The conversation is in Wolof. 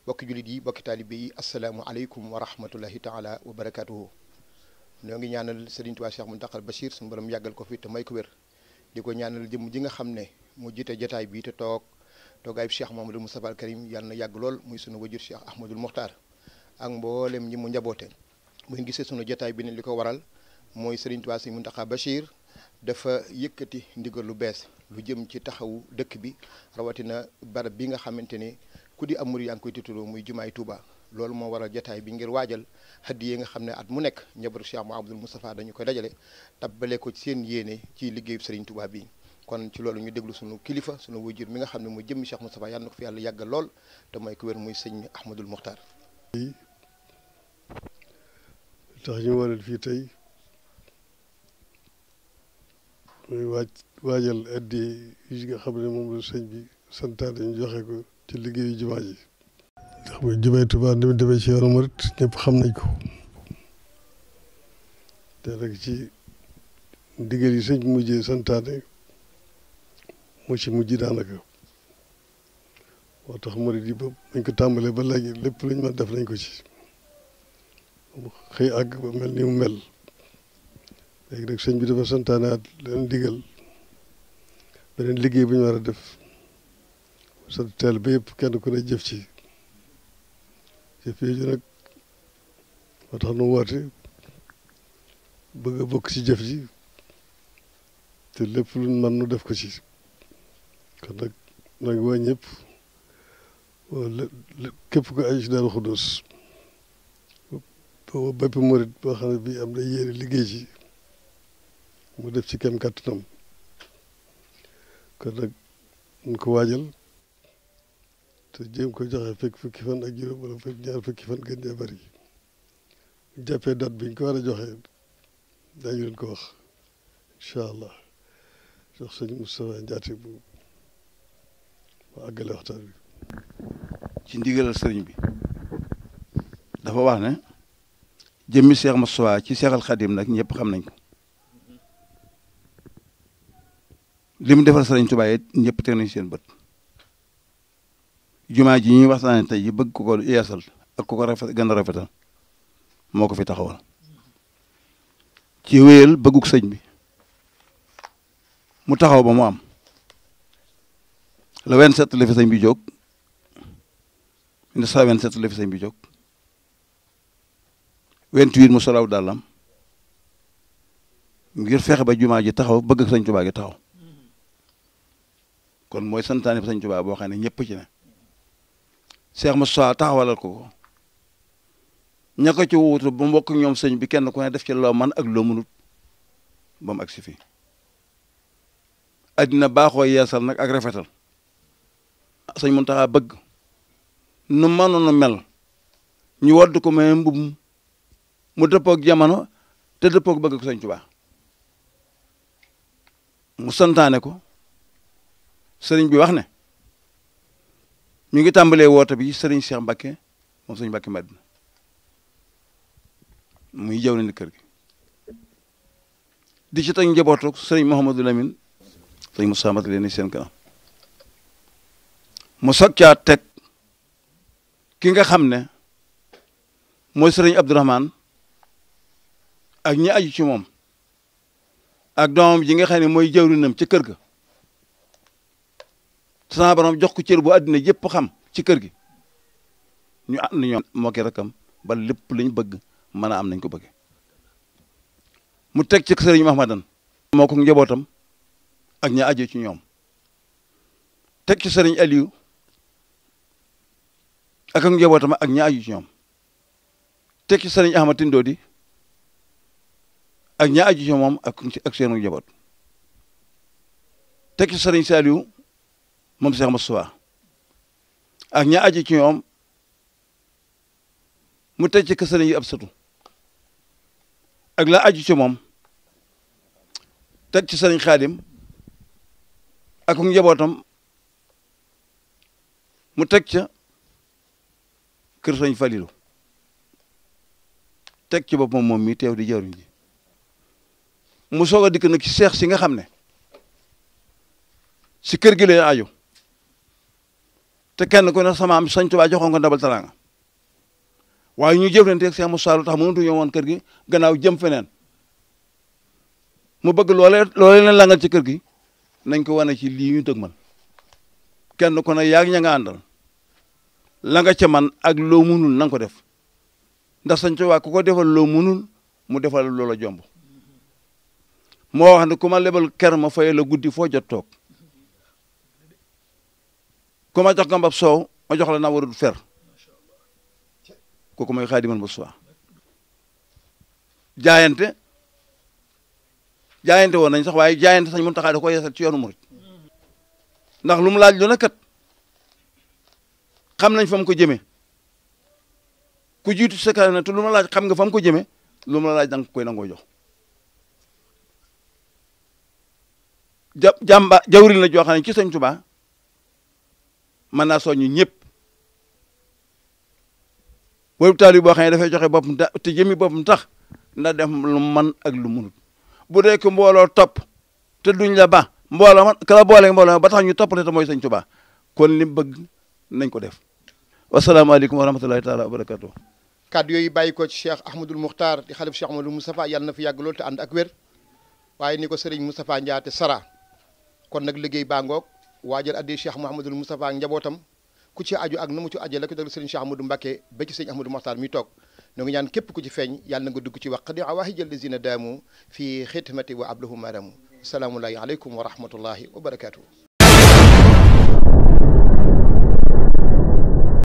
bokki jullit yi bokki taalibe yi asalaamualeykum wa rahmatullahi taala wa barakatuhu ñoo ngi ñaanal Serigne Touba Cheikh Mountakha Bachir suñu borom yàggal ko fi te may ko wér di ko ñaanal jëm ji nga xam ne mu jiite jotaay bi te toogaay Cheikh Mouhamadoul Moustapha al Karim yàlla na yàgg lool muy sunu wajur Cheikh Ahmadul Mokhtar ak mboolem ñi mu njaboote bu ñu gisee sunu jotaay bi ne li ko waral mooy Serigne Touba Cheikh Mountakha Bachir dafa yëkkati ndigal lu bees lu jëm ci taxawu dëkk bi rawatina barab bi nga xamante ne ku di amur yaa ngi koy tiitaroo muy jumaay Touba loolu moo waral jotaay bi ngir waajal hadiya yi nga xam ne at mu nekk njabootu Cheikh Mouhamadoul Moustapha dañu koy dajale tabbale ko ci seen yéene ci liggéeyu Serigne Touba bi kon ci loolu ñu déglu sunu kilifa sunu wajur mi nga xam ne mooy jëmmi Cheikh Moustapha yàlla na ko fi yàlla yàggal lool te mooy ko wér muy sëñ Ahmadul Mokhtar. tax ñu waral fii tey muy waajal addi yi nga xam ne moom la sëñ bi santaane ñu joxe ko ci liggéeyu jumaa ji. ndax muy jumaay Tuubaa ni mu demee ci yoonu murit ñëpp xam nañ ko te rek ci ndigal yi sëñ bi mujjee santaane mu ci mujj daanaka moo tax murit yi ba bañ ko tàmbalee ba léegi lépp luñ mën def nañ ko ci xëy àgg ba mel ni mu mel léegi nag sëñ bi dafa santaane at leen digal beneen liggéey bu ñu war a def sa teel ba yëpp kenn ku ne jëf ci jëf yooyu nag moo tax nu woote bëgg a bokk ci jëf ji te lépp lu mën nu def ko ci kon nag maa ngi woo ñëpp képp ko aju ci Daaru Xudoos booba bépp murit boo xam ne bii am na yéene liggéey ci mu def ci kem kàttanam kon nag ñu ko waajal te jéem ko joxe fekk fukki fan ak juróom wala fekk ñaar fukki fan gën ñaa bëri bu jàppee date bi ñu ko war a joxe daañu leen ko wax incha allah jox sëñ Moustapha Ndiaté bu ma àggale waxtaan bi. ci ndigalal sëriñ bi dafa wax ne jëmmi Cheikh Moustapha ci Cheikhal Khadim nag ñëpp xam nañ ko li mu defal sëriñ Touba it ñëpp teg nañ seen bët jumaa ji ñuy waxtaane tey yi bëgg ko ko yeesal ak ko ko rafet gën a rafetal moo ko fi taxawal ci wéyal bëgguk sëñ bi mu taxaw ba mu am le 27 la fi sëñ bi jóg 1927 la fi sëñ bi jóg 28 mu solaw dàllam ngir fexe ba jumaa ji taxaw bëgg sëñ Touba gi taxaw kon mooy santaane fa sëñ Touba boo xam ne ñëpp ci ne Cheikh Moustapha taxawalal ko ña ko ci wuutu ba mbokk ñoom sëñ bi kenn ku ne def ci loo man ak loo mënut ba mu agsi fii addina baaxoo yeesal nag ak rafetal sëñ Mountakha bëgg nu mënoon mel ñu wadd ko may mbub mu dëppoog jamono te dëppoog bëgg ko sëñ Touba mu santaane ko sëriñ bi wax ne mi ngi tàmbalee woote bi sëriñ Cheikh Mbacké moom sëñ Mbacké Madina muy jëw ni kër gi di ci teg njabootu sëriñ Mouhamadou Lamine sëñ Moussa Mate leen seen kanam mu soog caa teg ki nga xam ne mooy sëriñ Abdourahmane ak ñi aju ci moom ak doomam ji nga xam ne mooy jëwrinam ci kër ga sama borom jox ko cër bu àddina yëpp xam ci kër gi ñu ànd ñoom moo ki rakam ba lépp lañ bëgg mën a am nañ ko bëgge mu teg ci sëriñ Mahmadan moo ko njabootam ak ña aju ci ñoom teg ci sëriñ Aliou ak njabootam ak ña aju ci ñoom teg ci sëriñ Ahmad Tindodi ak ña aju ci moom ak seenu njaboot teg ci sëriñ Saliou moom Cheikh Moustapha ak ña aju ci ñoom mu teg ci sëriñ yi ab satu ak la aju ci moom teg ci sëriñ Xaadim ak njabootam mu teg ca kër sëriñ Falilu teg ci boppam moom mi teew di jawriñ ji mu soog a dikk nag ci seex si nga xam ne si kër gi leen aju te kenn ku ne sama am Sëñ Tuubaa joxoon ko ndabal teraanga waaye ñu jëflanteeg Cheikh Moussa lu tax mënatu ñëw woon kër gi gannaaw jëm feneen mu bëgg loolee leen langal ci kër gi nañ ko wane ci lii ñu dëgmal kenn ku ne yaag ña nga àndal la nga ca man ak loo munul na nga ko def ndax Sëñ Tuubaa ku ko defal loo munul mu defal loola jomb moo wax ne ku ma lebal ker ma fay la guddi foo jot toog ku ma jox gambab soow ma jox la na warul fer kooku mooy Xaadimal Mustafaa jaayante woon nañ sax waaye jaayante Sëñ Muntaxaa da ko yeesal ci yoonu murit ndax lu mu laaj lu ne kat xam nañ fa mu ko jëmee ku jiitu sa kanam te lu mu la laaj xam nga fa mu ko jëmee lu mu la laaj da nga koy nangoo jox jawril na joo xam ne ci Sëñ Tuubaa mën naa soññu ñëpp boobu taal boo xam ne dafay joxe boppam te jëmi boppam tax nda def lu man ak lu munut bu dee ko mbooloo topp te duñ la ba mbooloo man kala boole mbooloo ba tax ñu toppale te mooy Sëñ Tuubaa kon li mu bëgg nañ ko def wasalaamaaleykum wa rahmatulahi taala wa barakatuh kàddu yooyu bàyyi ko ci Cheikh Ahmadul Muxtaar di xalif Cheikh Ahmadul Moustapha yàlla na fi yàgg lool te ànd ak wér waaye ni ko sëriñ Moustapha Ndiaate Sara kon nag liggéey baa ngoog waajal addi Cheikh Mouhamadul Moustapha ak njabootam ku ci aju ak na mu ci aje la ko dal sëriñ Cheikh Ahmadou Mbacké ba ci sëriñ Ahmadou Moxtaar mi toog ñoo ngi ñaan képp ku ci feeñ yàlla na nga dugg ci wax qadi awaahijal lazina daamu fi xidmati wa ablahu maramu asalaamu aleykum wa rahmatullahi wa barakatuh